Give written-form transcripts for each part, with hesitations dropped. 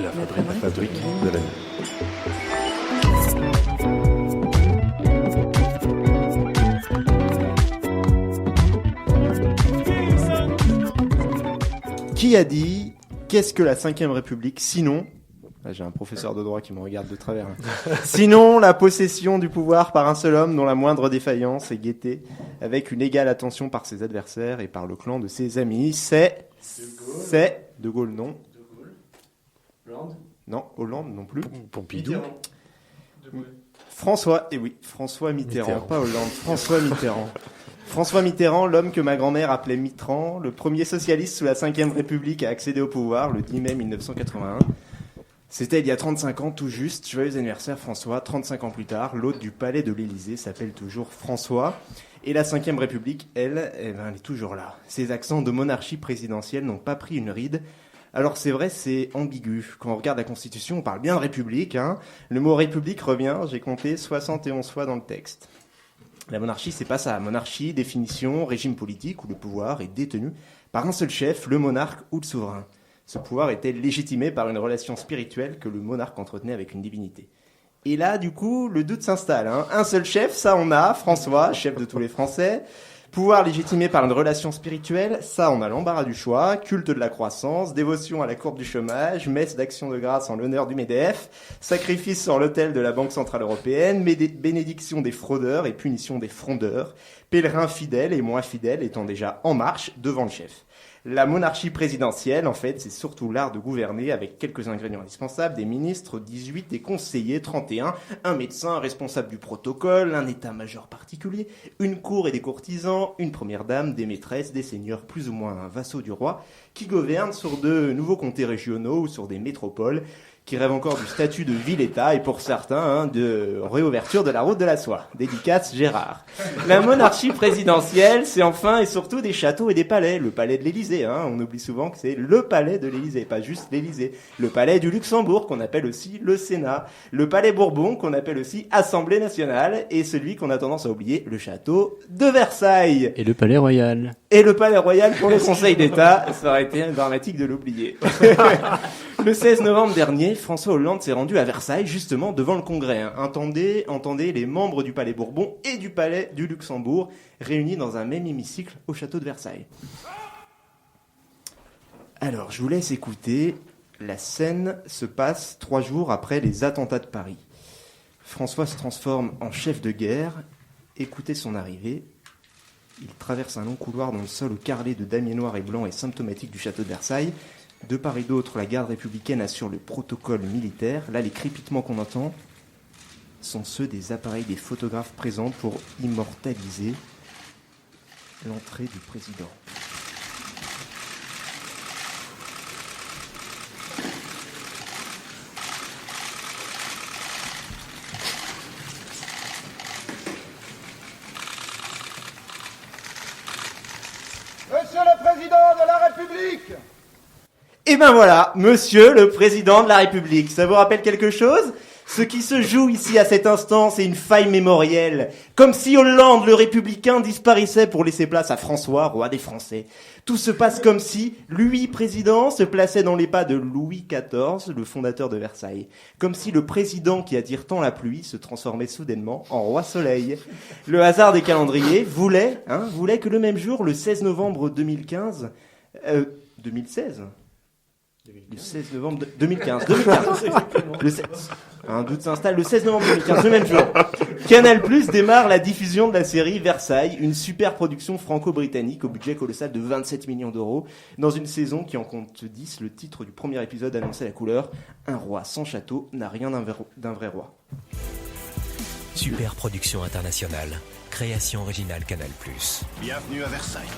La fabrique de la nuit. Qui a dit « Qu'est-ce que la 5ème République ?» Sinon, là, j'ai un professeur de droit qui me regarde de travers. Sinon, la possession du pouvoir par un seul homme dont la moindre défaillance est guettée avec une égale attention par ses adversaires et par le clan de ses amis. C'est De Gaulle, non. Hollande. Non, Hollande non plus. Pompidou. François Mitterrand, pas Hollande, François Mitterrand, l'homme que ma grand-mère appelait Mitterrand, le premier socialiste sous la 5ème République à accéder au pouvoir le 10 mai 1981. C'était il y a 35 ans tout juste. Joyeux anniversaire François. 35 ans plus tard, l'hôte du palais de l'Élysée s'appelle toujours François. Et la 5ème République, elle est toujours là. Ses accents de monarchie présidentielle n'ont pas pris une ride. Alors c'est vrai, c'est ambigu. Quand on regarde la Constitution, on parle bien de République. Le mot République revient, j'ai compté 71 fois dans le texte. La monarchie, c'est pas ça. Monarchie, définition, régime politique où le pouvoir est détenu par un seul chef, le monarque ou le souverain. Ce pouvoir était légitimé par une relation spirituelle que le monarque entretenait avec une divinité. Et là, du coup, le doute s'installe. Un seul chef, ça on a, François, chef de tous les Français. Pouvoir légitimé par une relation spirituelle, ça on a l'embarras du choix. Culte de la croissance, dévotion à la courbe du chômage, messe d'action de grâce en l'honneur du MEDEF, sacrifice sur l'autel de la Banque Centrale Européenne, bénédiction des fraudeurs et punition des frondeurs, pèlerins fidèles et moins fidèles étant déjà en marche devant le chef. La monarchie présidentielle, en fait, c'est surtout l'art de gouverner avec quelques ingrédients indispensables, des ministres, 18, des conseillers, 31, un médecin, un responsable du protocole, un état-major particulier, une cour et des courtisans, une première dame, des maîtresses, des seigneurs plus ou moins vassaux du roi, qui gouvernent sur de nouveaux comtés régionaux ou sur des métropoles, qui rêvent encore du statut de ville-État et pour certains de réouverture de la route de la soie. Dédicace Gérard. La monarchie présidentielle, c'est enfin et surtout des châteaux et des palais. Le palais de l'Élysée, on oublie souvent que c'est le palais de l'Élysée, pas juste l'Élysée. Le palais du Luxembourg, qu'on appelle aussi le Sénat. Le palais Bourbon, qu'on appelle aussi Assemblée nationale. Et celui qu'on a tendance à oublier, le château de Versailles. Et le palais royal. Et le palais royal pour le Conseil d'État, ça aurait été dramatique de l'oublier. Le 16 novembre dernier, François Hollande s'est rendu à Versailles, justement devant le Congrès. Entendez les membres du palais Bourbon et du palais du Luxembourg réunis dans un même hémicycle au château de Versailles. Alors, je vous laisse écouter. La scène se passe 3 jours après les attentats de Paris. François se transforme en chef de guerre. Écoutez son arrivée. Il traverse un long couloir dont le sol carrelé de damier noir et blanc est symptomatique du château de Versailles. De part et d'autre, la garde républicaine assure le protocole militaire. Là, les crépitements qu'on entend sont ceux des appareils des photographes présents pour immortaliser l'entrée du président. Monsieur le Président de la République! Et ben voilà, monsieur le président de la République. Ça vous rappelle quelque chose ? Ce qui se joue ici à cet instant, c'est une faille mémorielle. Comme si Hollande, le républicain, disparaissait pour laisser place à François, roi des Français. Tout se passe comme si, lui, président, se plaçait dans les pas de Louis XIV, le fondateur de Versailles. Comme si le président qui attire tant la pluie se transformait soudainement en roi soleil. Le hasard des calendriers voulait que le même jour, le 16 novembre 2016, le 16 novembre 2015. Un doute s'installe le 16 novembre 2015, le même jour. Canal+ démarre la diffusion de la série Versailles, une super production franco-britannique au budget colossal de 27 millions d'euros. Dans une saison qui en compte 10, le titre du premier épisode annonçait la couleur « Un roi sans château n'a rien d'un vrai roi ». Super production internationale. Création originale Canal+. Bienvenue à Versailles.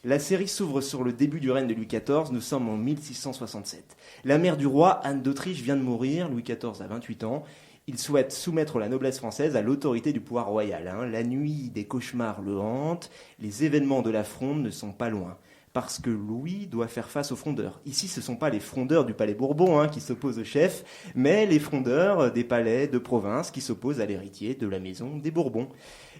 La série s'ouvre sur le début du règne de Louis XIV, nous sommes en 1667. La mère du roi, Anne d'Autriche, vient de mourir, Louis XIV a 28 ans. Il souhaite soumettre la noblesse française à l'autorité du pouvoir royal. La nuit des cauchemars le hante, les événements de la Fronde ne sont pas loin. Parce que Louis doit faire face aux frondeurs. Ici, ce ne sont pas les frondeurs du palais Bourbon qui s'opposent au chef, mais les frondeurs des palais de province qui s'opposent à l'héritier de la maison des Bourbons.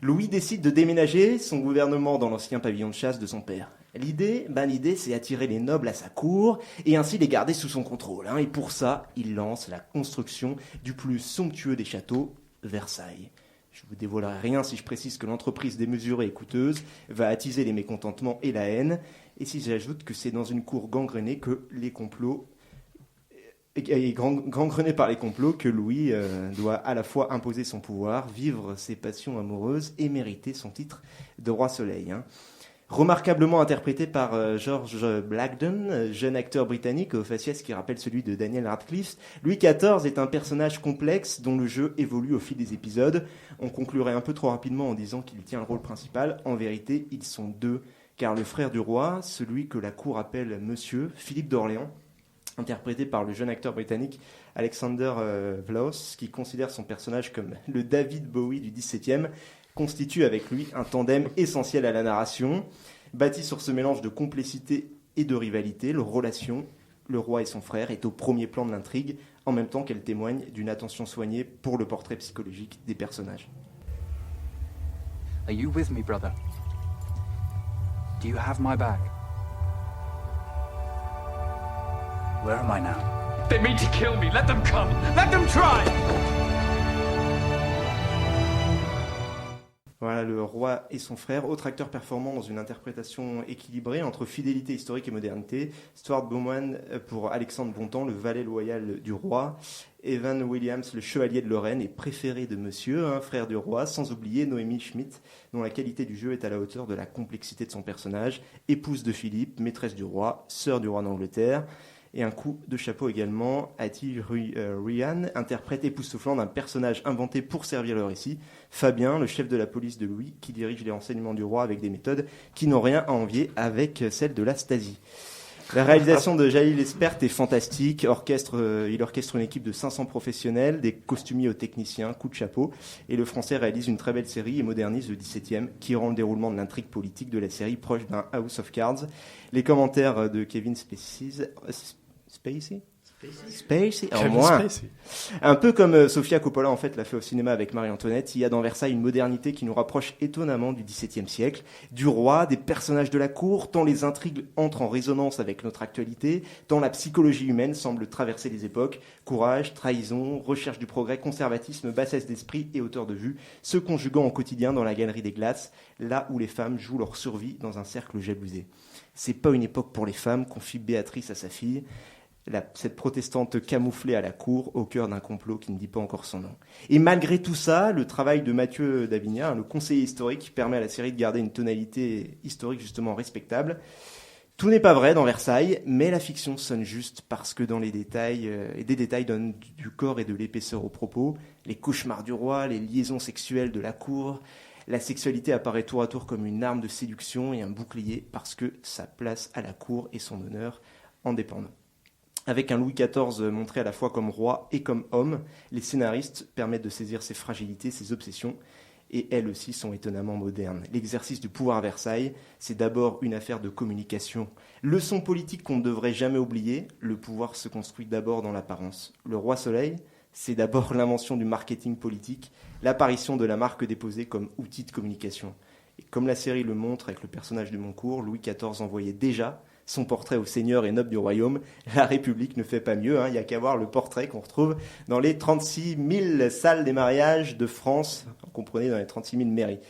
Louis décide de déménager son gouvernement dans l'ancien pavillon de chasse de son père. L'idée, c'est attirer les nobles à sa cour et ainsi les garder sous son contrôle. Et pour ça, il lance la construction du plus somptueux des châteaux, Versailles. Je ne vous dévoilerai rien si je précise que l'entreprise démesurée et coûteuse va attiser les mécontentements et la haine, et si j'ajoute que c'est dans une cour gangrénée que les complots gangrené par les complots que Louis doit à la fois imposer son pouvoir, vivre ses passions amoureuses et mériter son titre de roi soleil. Remarquablement interprété par George Blackden, jeune acteur britannique au faciès qui rappelle celui de Daniel Radcliffe, Louis XIV est un personnage complexe dont le jeu évolue au fil des épisodes. On conclurait un peu trop rapidement en disant qu'il tient le rôle principal. En vérité, ils sont deux, car le frère du roi, celui que la cour appelle Monsieur, Philippe d'Orléans, interprété par le jeune acteur britannique Alexander Vloss, qui considère son personnage comme le David Bowie du XVIIe, constitue avec lui un tandem essentiel à la narration. Bâti sur ce mélange de complicité et de rivalité, leur relation, le roi et son frère, est au premier plan de l'intrigue, en même temps qu'elle témoigne d'une attention soignée pour le portrait psychologique des personnages. Are you with me, brother? Do you have my back? Where am I now? They mean to kill me. Let them come. Let them try. Voilà, le roi et son frère, autre acteur performant dans une interprétation équilibrée entre fidélité historique et modernité. Stuart Bowman pour Alexandre Bontemps, le valet loyal du roi. Evan Williams, le chevalier de Lorraine et préféré de Monsieur, frère du roi, sans oublier Noémie Schmidt, dont la qualité du jeu est à la hauteur de la complexité de son personnage, épouse de Philippe, maîtresse du roi, sœur du roi d'Angleterre. Et un coup de chapeau également, Hattie Ryan, interprète époustouflant d'un personnage inventé pour servir le récit, Fabien, le chef de la police de Louis, qui dirige les renseignements du roi avec des méthodes qui n'ont rien à envier avec celles de la Stasi. La réalisation de Jalil Espert est fantastique. Il orchestre une équipe de 500 professionnels, des costumiers aux techniciens, coup de chapeau. Et le français réalise une très belle série et modernise le 17e, qui rend le déroulement de l'intrigue politique de la série proche d'un House of Cards. Les commentaires de Kevin Spacey, en moins. Un peu comme Sofia Coppola en fait l'a fait au cinéma avec Marie-Antoinette, il y a dans Versailles une modernité qui nous rapproche étonnamment du XVIIe siècle, du roi, des personnages de la cour, tant les intrigues entrent en résonance avec notre actualité, tant la psychologie humaine semble traverser les époques, courage, trahison, recherche du progrès, conservatisme, bassesse d'esprit et hauteur de vue, se conjuguant au quotidien dans la galerie des glaces, là où les femmes jouent leur survie dans un cercle jalousé. C'est pas une époque pour les femmes, confie Béatrice à sa fille. Cette protestante camouflée à la cour, au cœur d'un complot qui ne dit pas encore son nom. Et malgré tout ça, le travail de Mathieu Davignat, le conseiller historique, permet à la série de garder une tonalité historique justement respectable. Tout n'est pas vrai dans Versailles, mais la fiction sonne juste parce que dans les détails, des détails donnent du corps et de l'épaisseur aux propos. Les cauchemars du roi, les liaisons sexuelles de la cour, la sexualité apparaît tour à tour comme une arme de séduction et un bouclier parce que sa place à la cour et son honneur en dépendent. Avec un Louis XIV montré à la fois comme roi et comme homme, les scénaristes permettent de saisir ses fragilités, ses obsessions, et elles aussi sont étonnamment modernes. L'exercice du pouvoir à Versailles, c'est d'abord une affaire de communication. Leçon politique qu'on ne devrait jamais oublier, le pouvoir se construit d'abord dans l'apparence. Le roi Soleil, c'est d'abord l'invention du marketing politique, l'apparition de la marque déposée comme outil de communication. Et comme la série le montre avec le personnage de Moncourt, Louis XIV envoyait déjà son portrait aux seigneurs et nobles du royaume. La République ne fait pas mieux, il n'y a qu'à voir le portrait qu'on retrouve dans les 36 000 salles des mariages de France, comprenez, dans les 36 000 mairies.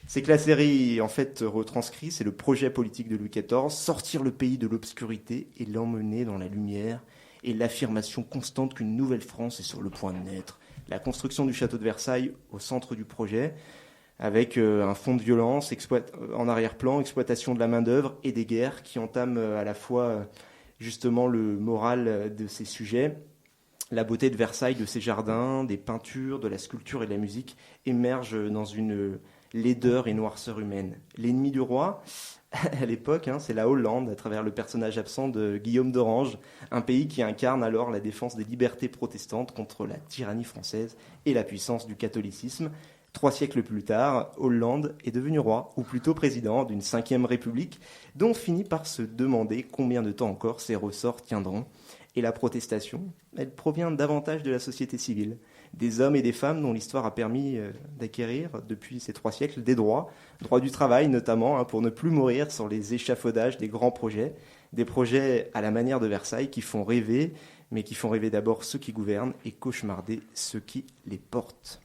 C'est que la série, en fait, retranscrit, c'est le projet politique de Louis XIV, sortir le pays de l'obscurité et l'emmener dans la lumière, et l'affirmation constante qu'une nouvelle France est sur le point de naître. La construction du château de Versailles au centre du projet, avec un fond de violence en arrière-plan, exploitation de la main-d'œuvre et des guerres qui entament à la fois justement le moral de ces sujets. La beauté de Versailles, de ses jardins, des peintures, de la sculpture et de la musique émerge dans une laideur et noirceur humaine. L'ennemi du roi, à l'époque, c'est la Hollande, à travers le personnage absent de Guillaume d'Orange, un pays qui incarne alors la défense des libertés protestantes contre la tyrannie française et la puissance du catholicisme. 3 siècles plus tard, Hollande est devenu roi, ou plutôt président d'une 5e République, dont on finit par se demander combien de temps encore ces ressorts tiendront. Et la protestation, elle provient davantage de la société civile, des hommes et des femmes dont l'histoire a permis d'acquérir, depuis ces 3 siècles, des droits du travail notamment, pour ne plus mourir sur les échafaudages des grands projets, des projets à la manière de Versailles qui font rêver, mais qui font rêver d'abord ceux qui gouvernent et cauchemarder ceux qui les portent.